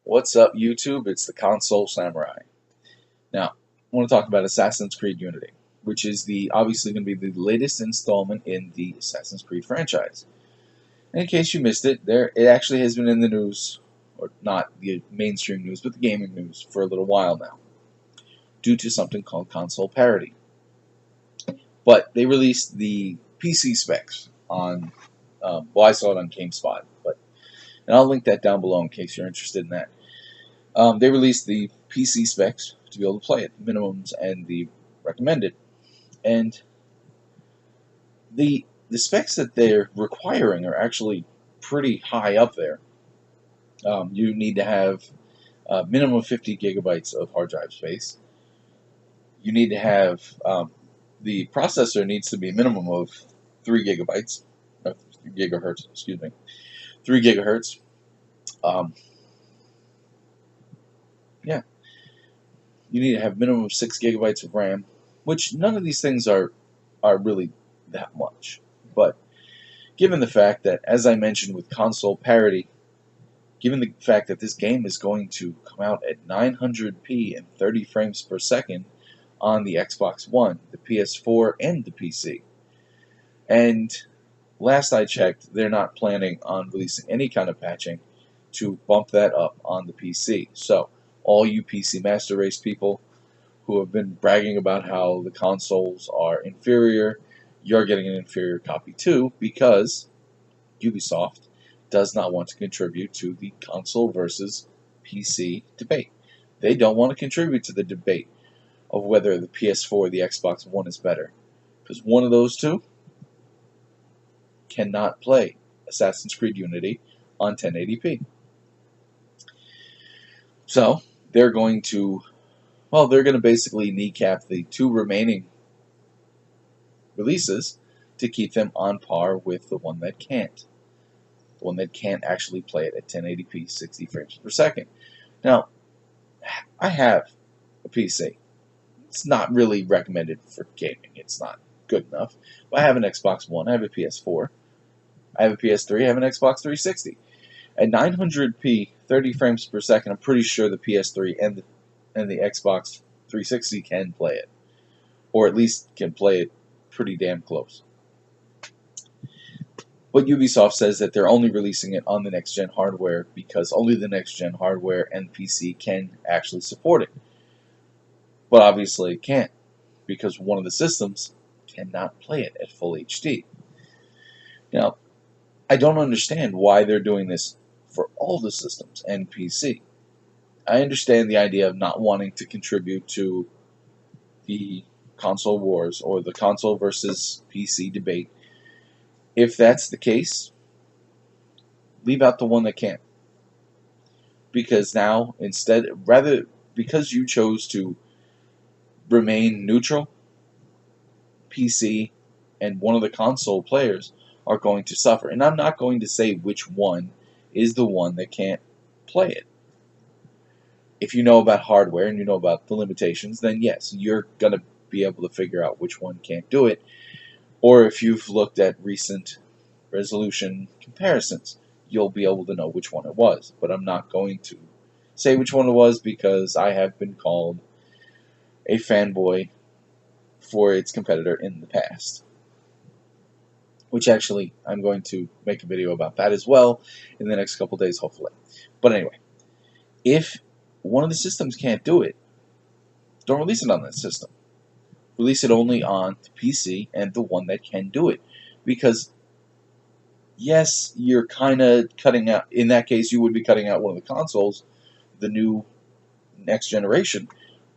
What's up, YouTube? It's the Console Samurai. Now, I want to talk about Assassin's Creed Unity, which is obviously going to be the latest installment in the Assassin's Creed franchise. And in case you missed it, it actually has been in the news, or not the mainstream news, but the gaming news for a little while now, due to something called Console Parity. But they released the PC specs on, well, I saw it on GameSpot, and I'll link that down below in case you're interested in that. They released the PC specs to be able to play it, the minimums and the recommended. And the specs that they're requiring are actually pretty high up there. You need to have a minimum of 50 gigabytes of hard drive space. You need to have the processor needs to be a minimum of 3 gigabytes, 3 gigahertz, excuse me, 3 gigahertz. Yeah, you need to have minimum of 6 gigabytes of RAM, which none of these things are really that much. But given the fact that, as I mentioned with console parity, given the fact that this game is going to come out at 900p and 30 frames per second on the Xbox One, the PS4, and the PC, and last I checked, they're not planning on releasing any kind of patching to bump that up on the PC. So, all you PC Master Race people who have been bragging about how the consoles are inferior, you're getting an inferior copy too, because Ubisoft does not want to contribute to the console versus PC debate. They don't want to contribute to the debate of whether the PS4 or the Xbox One is better, because one of those two cannot play Assassin's Creed Unity on 1080p. So they're going to, well, they're going to basically kneecap the two remaining releases to keep them on par with the one that can't. The one that can't actually play it at 1080p, 60 frames per second. Now, I have a PC. It's not really recommended for gaming. It's not good enough. But I have an Xbox One. I have a PS4. I have a PS3. I have an Xbox 360. At 900p, 30 frames per second, I'm pretty sure the PS3 and the Xbox 360 can play it. Or at least can play it pretty damn close. But Ubisoft says that they're only releasing it on the next-gen hardware because only the next-gen hardware and PC can actually support it. But obviously it can't, because one of the systems cannot play it at full HD. Now, I don't understand why they're doing this for all the systems and PC. I understand the idea of not wanting to contribute to the console wars or the console versus PC debate. If that's the case, leave out the one that can't. Because now, because you chose to remain neutral, PC and one of the console players are going to suffer. And I'm not going to say which one is the one that can't play it. If you know about hardware and you know about the limitations, then yes, you're going to be able to figure out which one can't do it. Or if you've looked at recent resolution comparisons, you'll be able to know which one it was. But I'm not going to say which one it was because I have been called a fanboy for its competitor in the past. Which actually, I'm going to make a video about that as well in the next couple days, hopefully. But anyway, if one of the systems can't do it, don't release it on that system. Release it only on the PC and the one that can do it. Because, yes, you're kind of cutting out, in that case, you would be cutting out one of the consoles, the new next generation.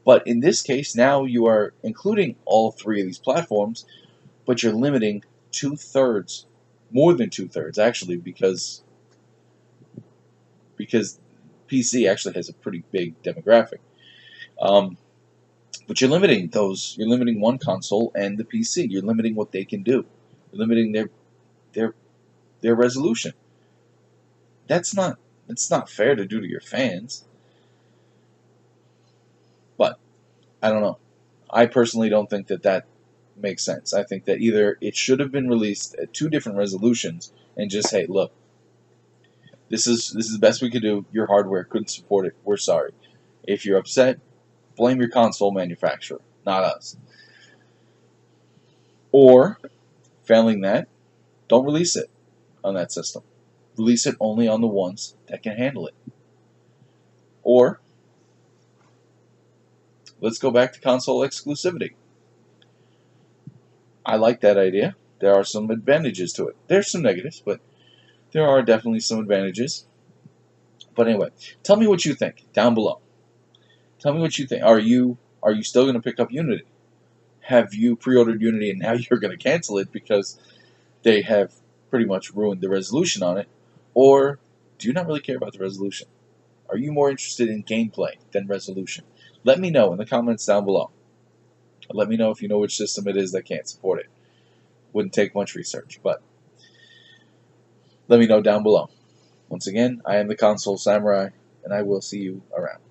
But in this case, now you are including all three of these platforms, but you're limiting two-thirds, more than two-thirds actually, because PC actually has a pretty big demographic. But you're limiting those. You're limiting one console and the PC. You're limiting what they can do. You're limiting their resolution. That's not fair to do to your fans. But I don't know. I personally don't think that makes sense. I think that either it should have been released at two different resolutions and just, hey, look, This is the best we could do. Your hardware couldn't support it. We're sorry. If you're upset, blame your console manufacturer, not us. Or, failing that, don't release it on that system. Release it only on the ones that can handle it. Or, let's go back to console exclusivity. I like that idea. There are some advantages to it. There's some negatives, but there are definitely some advantages. But anyway, tell me what you think down below. Tell me what you think. Are you still going to pick up Unity? Have you pre-ordered Unity and now you're going to cancel it because they have pretty much ruined the resolution on it? Or do you not really care about the resolution? Are you more interested in gameplay than resolution? Let me know in the comments down below. Let me know if you know which system it is that can't support it. Wouldn't take much research, but let me know down below. Once again, I am the Console Samurai, and I will see you around.